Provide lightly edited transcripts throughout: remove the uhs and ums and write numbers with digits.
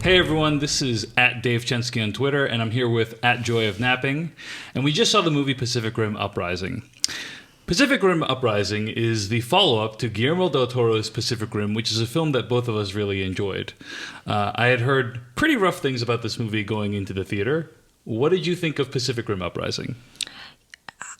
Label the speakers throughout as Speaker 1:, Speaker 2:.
Speaker 1: Hey everyone, this is at Dave Chensky on Twitter, and I'm here with at Joy of Napping, and we just saw the movie Pacific Rim Uprising. Pacific Rim Uprising is the follow-up to Guillermo del Toro's Pacific Rim, which is a film that both of us really enjoyed. I had heard pretty rough things about this movie going into the theater. What did you think of Pacific Rim Uprising?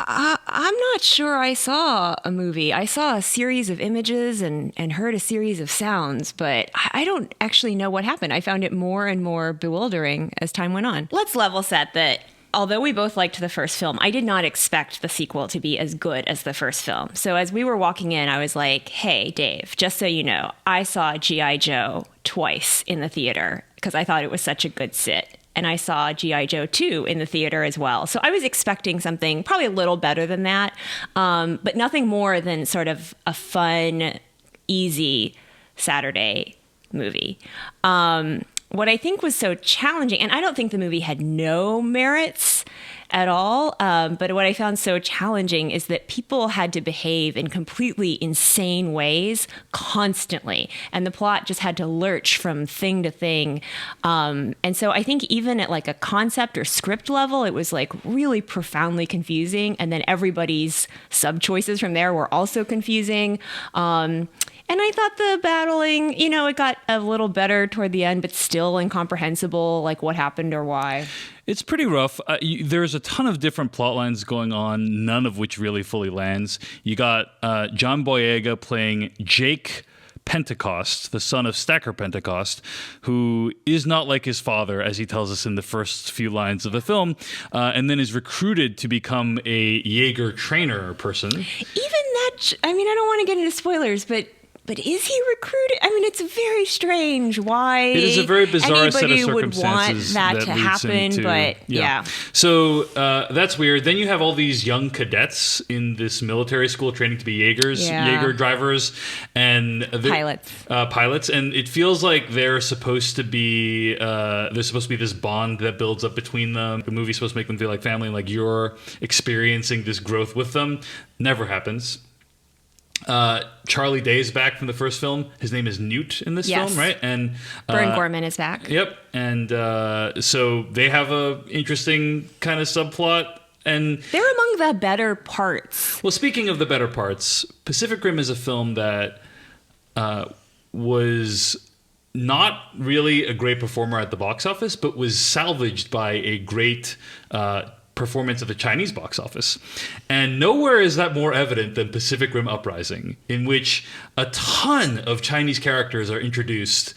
Speaker 2: I'm not sure I saw a movie. I saw a series of images and heard a series of sounds, but I don't actually know what happened. I found it more and more bewildering as time went on. Let's level set that although we both liked the first film, I did not expect the sequel to be as good as the first film. So as we were walking in, I was like, hey, Dave, just so you know, I saw G.I. Joe twice in the theater because I thought it was such a good sit. And I saw G.I. Joe 2 in the theater as well. So I was expecting something probably a little better than that, but nothing more than sort of a fun, easy Saturday movie. What I think was so challenging, and I don't think the movie had no merits at all, but what I found so challenging is that people had to behave in completely insane ways constantly, and the plot just had to lurch from thing to thing. And so I think even at like a concept or script level, it was like really profoundly confusing, and then everybody's sub-choices from there were also confusing. And I thought the battling, it got a little better toward the end, but still incomprehensible, like what happened or why.
Speaker 1: It's pretty rough. There's a ton of different plot lines going on, none of which really fully lands. You got John Boyega playing Jake Pentecost, the son of Stacker Pentecost, who is not like his father, as he tells us in the first few lines of the film, and then is recruited to become a Jaeger trainer person.
Speaker 2: Even that, I don't want to get into spoilers, but is he recruited? It's very strange why
Speaker 1: it is a very bizarre set of circumstances
Speaker 2: would want that to happen, but yeah.
Speaker 1: So that's weird. Then you have all these young cadets in this military school training to be Jaeger drivers and pilots, and it feels like they're supposed to be this bond that builds up between them. The movie's supposed to make them feel like family, and like you're experiencing this growth with them. Never happens. Charlie Day's back from the first film. His name is Newt in this film, right? And
Speaker 2: Vern Gorman is back.
Speaker 1: Yep. And so they have a interesting kind of subplot. And
Speaker 2: they're among the better parts.
Speaker 1: Well, speaking of the better parts, Pacific Rim is a film that was not really a great performer at the box office, but was salvaged by a great performance at the Chinese box office. And nowhere is that more evident than Pacific Rim Uprising, in which a ton of Chinese characters are introduced.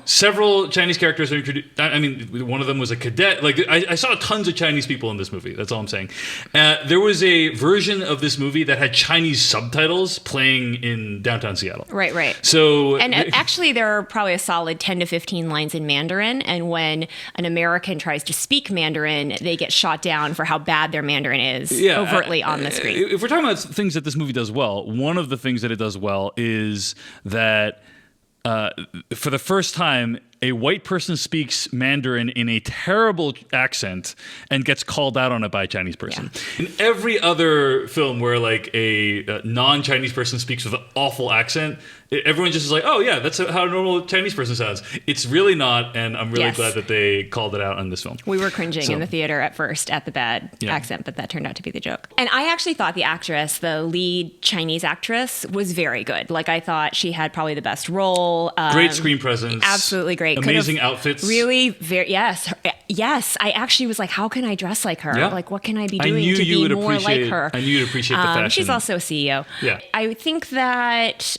Speaker 1: Several Chinese characters are introduced. One of them was a cadet. I saw tons of Chinese people in this movie. That's all I'm saying. There was a version of this movie that had Chinese subtitles playing in downtown Seattle.
Speaker 2: Right.
Speaker 1: So,
Speaker 2: actually, there are probably a solid 10 to 15 lines in Mandarin. And when an American tries to speak Mandarin, they get shot down for how bad their Mandarin is overtly on the screen.
Speaker 1: If we're talking about things that this movie does well, one of the things that it does well is that for the first time, a white person speaks Mandarin in a terrible accent and gets called out on it by a Chinese person. Yeah. In every other film where a non-Chinese person speaks with an awful accent, everyone just is like, oh yeah, that's how a normal Chinese person sounds. It's really not, and I'm really glad that they called it out on this film.
Speaker 2: We were cringing in the theater at first at the bad accent, but that turned out to be the joke. And I actually thought the actress, the lead Chinese actress, was very good. I thought she had probably the best role.
Speaker 1: Great screen presence.
Speaker 2: Absolutely great.
Speaker 1: Amazing outfits.
Speaker 2: Really, yes. I actually was like, how can I dress like her?
Speaker 1: Yeah.
Speaker 2: What can I be doing to be more like her?
Speaker 1: I knew you'd appreciate the fashion.
Speaker 2: She's also a CEO.
Speaker 1: Yeah.
Speaker 2: I think that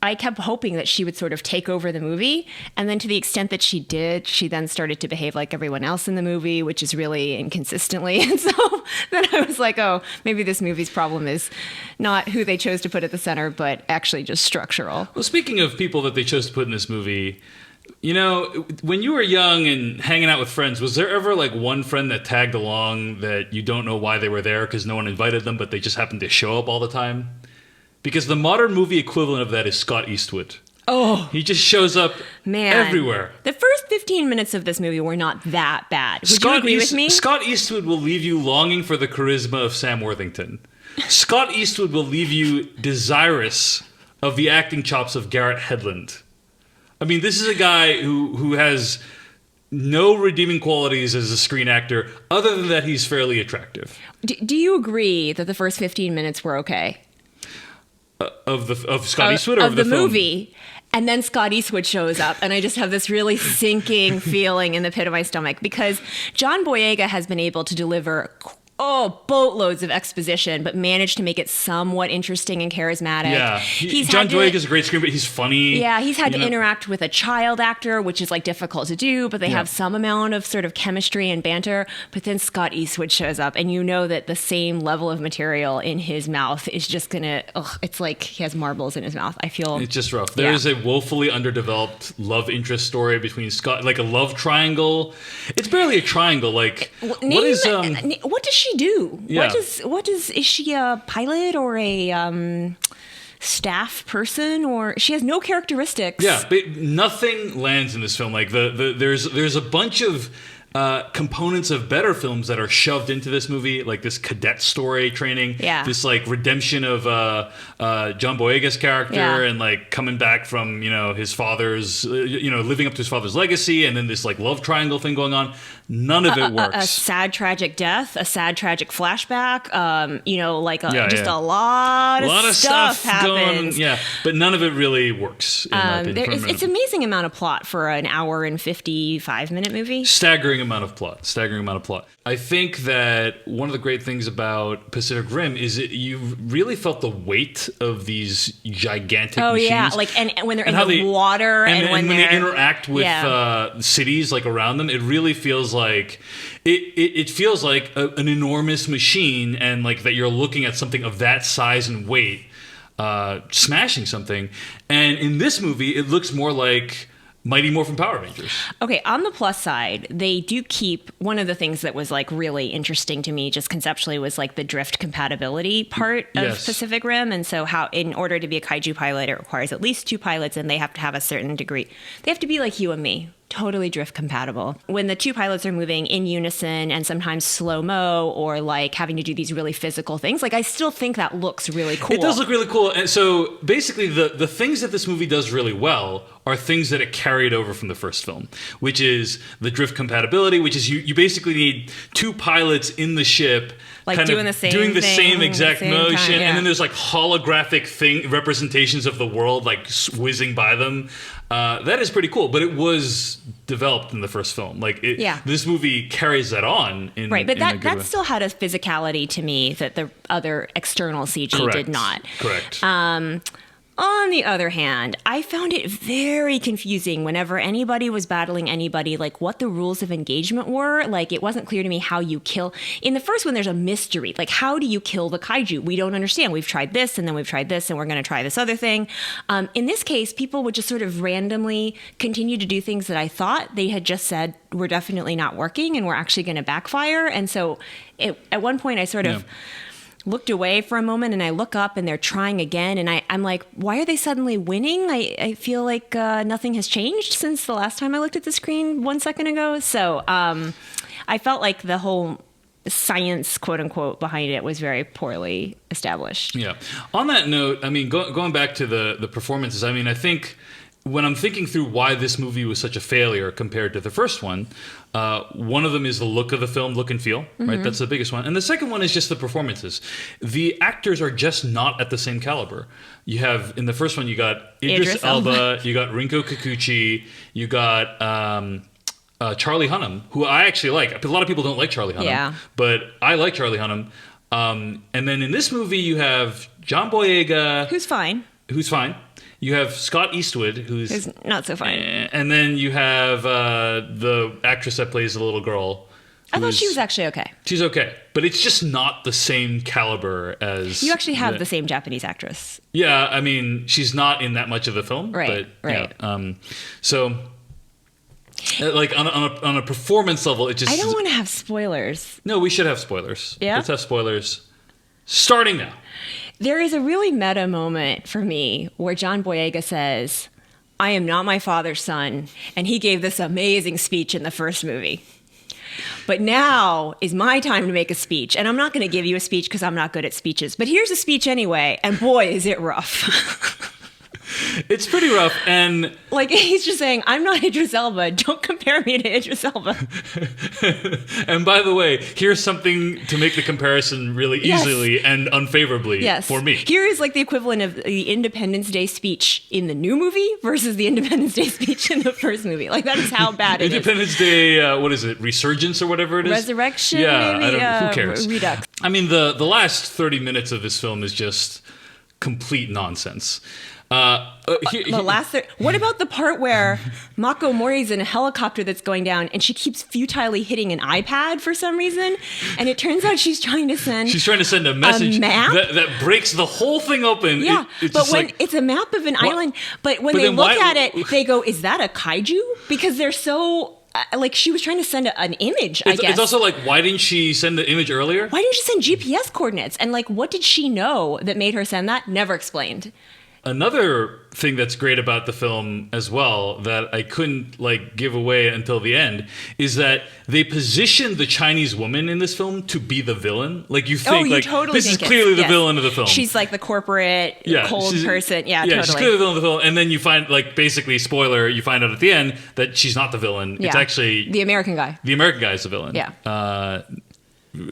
Speaker 2: I kept hoping that she would sort of take over the movie. And then to the extent that she did, she then started to behave like everyone else in the movie, which is really inconsistently. And so then I was like, oh, maybe this movie's problem is not who they chose to put at the center, but actually just structural.
Speaker 1: Well, speaking of people that they chose to put in this movie, when you were young and hanging out with friends, was there ever one friend that tagged along that you don't know why they were there because no one invited them, but they just happened to show up all the time? Because the modern movie equivalent of that is Scott Eastwood.
Speaker 2: Oh.
Speaker 1: He just shows up everywhere.
Speaker 2: The first 15 minutes of this movie were not that bad. Would you agree with me?
Speaker 1: Scott Eastwood will leave you longing for the charisma of Sam Worthington. Scott Eastwood will leave you desirous of the acting chops of Garrett Hedlund. I mean, this is a guy who has no redeeming qualities as a screen actor, other than that he's fairly attractive.
Speaker 2: Do you agree that the first 15 minutes were okay?
Speaker 1: Of Scott Eastwood or of the
Speaker 2: movie? And then Scott Eastwood shows up, and I just have this really sinking feeling in the pit of my stomach, because John Boyega has been able to deliver boatloads of exposition, but managed to make it somewhat interesting and charismatic.
Speaker 1: Yeah, John Boyega is a great screenwriter. He's funny.
Speaker 2: Yeah, he's had to interact with a child actor, which is like difficult to do, but they have some amount of sort of chemistry and banter. But then Scott Eastwood shows up, and you know that the same level of material in his mouth is just gonna. It's like he has marbles in his mouth. I feel
Speaker 1: it's just rough. There is a woefully underdeveloped love interest story between Scott, like a love triangle. It's barely a triangle. Like
Speaker 2: what does she do?
Speaker 1: Yeah.
Speaker 2: Is she a pilot or a staff person, or she has no characteristics?
Speaker 1: Yeah, but nothing lands in this film. Like there's a bunch of components of better films that are shoved into this movie, like this cadet story training, this like redemption of John Boyega's character, and like coming back from his father's living up to his father's legacy, and then this like love triangle thing going on. None of it works.
Speaker 2: A sad tragic death, a sad tragic flashback, a lot of stuff happens.
Speaker 1: But none of it really works. In my opinion,
Speaker 2: it's an amazing amount of plot for an hour and 55-minute movie.
Speaker 1: Staggering amount of plot. I think that one of the great things about Pacific Rim is that you really felt the weight of these gigantic machines.
Speaker 2: And when they're in the water,
Speaker 1: and when they interact with cities like around them, it really feels like it feels like an enormous machine, and like that you're looking at something of that size and weight smashing something. And in this movie, it looks more like Mighty Morphin Power Rangers.
Speaker 2: Okay, on the plus side, they do keep one of the things that was like really interesting to me just conceptually was like the drift compatibility part of Pacific Rim. And so how in order to be a kaiju pilot, it requires at least 2 pilots, and they have to have a certain degree. They have to be like you and me. Totally drift compatible. When the 2 pilots are moving in unison and sometimes slow-mo or like having to do these really physical things, like I still think that looks really cool.
Speaker 1: It does look really cool. And so basically the things that this movie does really well are things that it carried over from the first film, which is the drift compatibility, which is you basically need 2 pilots in the ship
Speaker 2: like doing the
Speaker 1: same exact motion,
Speaker 2: time,
Speaker 1: and then there's like holographic representations of the world like whizzing by them. That is pretty cool, but it was developed in the first film. Like, this movie carries that on.
Speaker 2: But that still had a physicality to me that the other external CG did not.
Speaker 1: Correct.
Speaker 2: On the other hand, I found it very confusing whenever anybody was battling anybody, like what the rules of engagement were. Like, it wasn't clear to me how you kill. In the first one, there's a mystery. Like, how do you kill the kaiju? We don't understand. We've tried this, and then we've tried this, and we're going to try this other thing. In this case, people would just sort of randomly continue to do things that I thought they had just said were definitely not working and were actually going to backfire. And so at one point, I sort of looked away for a moment, and I look up and they're trying again, and I'm like, why are they suddenly winning? I feel like nothing has changed since the last time I looked at the screen 1 second ago. So I felt like the whole science, quote unquote, behind it was very poorly established.
Speaker 1: Yeah. On that note, I mean, going back to the performances, I mean, I think when I'm thinking through why this movie was such a failure compared to the first one, one of them is the look of the film, look and feel, right? That's the biggest one. And the second one is just the performances. The actors are just not at the same caliber. You have, in the first one, you got Idris Elba, you got Rinko Kikuchi, you got Charlie Hunnam, who I actually like. A lot of people don't like Charlie Hunnam, but I like Charlie Hunnam. And then in this movie, you have John Boyega.
Speaker 2: Who's fine.
Speaker 1: You have Scott Eastwood, who's
Speaker 2: not so fine.
Speaker 1: And then you have the actress that plays the little girl.
Speaker 2: I thought she was actually okay.
Speaker 1: She's okay. But it's just not the same caliber as...
Speaker 2: You actually have the same Japanese actress.
Speaker 1: Yeah, I mean, she's not in that much of the film.
Speaker 2: Right.
Speaker 1: So, like, on a performance level, it just...
Speaker 2: I don't want to have spoilers.
Speaker 1: No, we should have spoilers.
Speaker 2: Yeah?
Speaker 1: Let's have spoilers. Starting now.
Speaker 2: There is a really meta moment for me where John Boyega says, I am not my father's son, and he gave this amazing speech in the first movie. But now is my time to make a speech, and I'm not going to give you a speech because I'm not good at speeches, but here's a speech anyway, and boy, is it rough.
Speaker 1: It's pretty rough, and
Speaker 2: like he's just saying, "I'm not Idris Elba. Don't compare me to Idris Elba."
Speaker 1: And by the way, here's something to make the comparison really easily and unfavorably for me.
Speaker 2: Here is like the equivalent of the Independence Day speech in the new movie versus the Independence Day speech in the first movie. Like that is how bad it
Speaker 1: Independence
Speaker 2: is.
Speaker 1: Day, what is it? Resurgence or whatever it is?
Speaker 2: Resurrection,
Speaker 1: yeah,
Speaker 2: maybe?
Speaker 1: Who cares?
Speaker 2: Redux.
Speaker 1: I mean, the last 30 minutes of this film is just complete nonsense.
Speaker 2: What about the part where Mako Mori's in a helicopter that's going down and she keeps futilely hitting an iPad for some reason, and it turns out she's trying to send
Speaker 1: a message
Speaker 2: map?
Speaker 1: that breaks the whole thing open.
Speaker 2: Yeah, it's a map of an island, but when they look at it, they go, "Is that a kaiju?" Because they're so. Like she was trying to send an image, I guess.
Speaker 1: It's also like, why didn't she send the image earlier?
Speaker 2: Why didn't she send GPS coordinates? And like, what did she know that made her send that? Never explained.
Speaker 1: Another thing that's great about the film as well that I couldn't like give away until the end is that they positioned the Chinese woman in this film to be the villain. Like you think this is clearly the villain of the film.
Speaker 2: She's like the corporate cold person. Yeah, totally.
Speaker 1: She's clearly the villain of the film. And then you find like basically spoiler, you find out at the end that she's not the villain. Yeah. It's actually
Speaker 2: the American guy.
Speaker 1: The American guy is the villain.
Speaker 2: Yeah.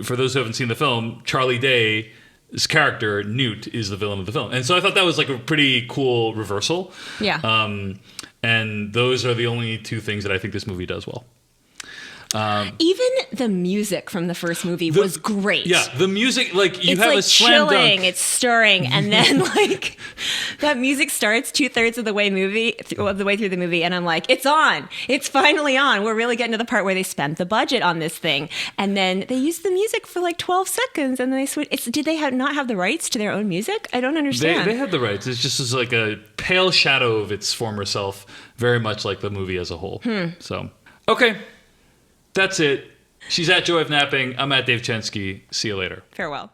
Speaker 1: For those who haven't seen the film, Charlie Day. His character, Newt, is the villain of the film. And so I thought that was like a pretty cool reversal.
Speaker 2: Yeah.
Speaker 1: And those are the only two things that I think this movie does well.
Speaker 2: Even the music from the first movie was great.
Speaker 1: Yeah, the music, like you
Speaker 2: it's
Speaker 1: have
Speaker 2: like
Speaker 1: a slam
Speaker 2: chilling,
Speaker 1: dunk.
Speaker 2: it's stirring, and then like that music starts 2/3 of the way through the movie, and I'm like, it's on, it's finally on. We're really getting to the part where they spent the budget on this thing, and then they used the music for like 12 seconds, and then they switch. Did they not have the rights to their own music? I don't understand.
Speaker 1: They had the rights. It's just like a pale shadow of its former self, very much like the movie as a whole. So, okay. That's it. She's at Joy of Napping. I'm at Dave Chensky. See you later.
Speaker 2: Farewell.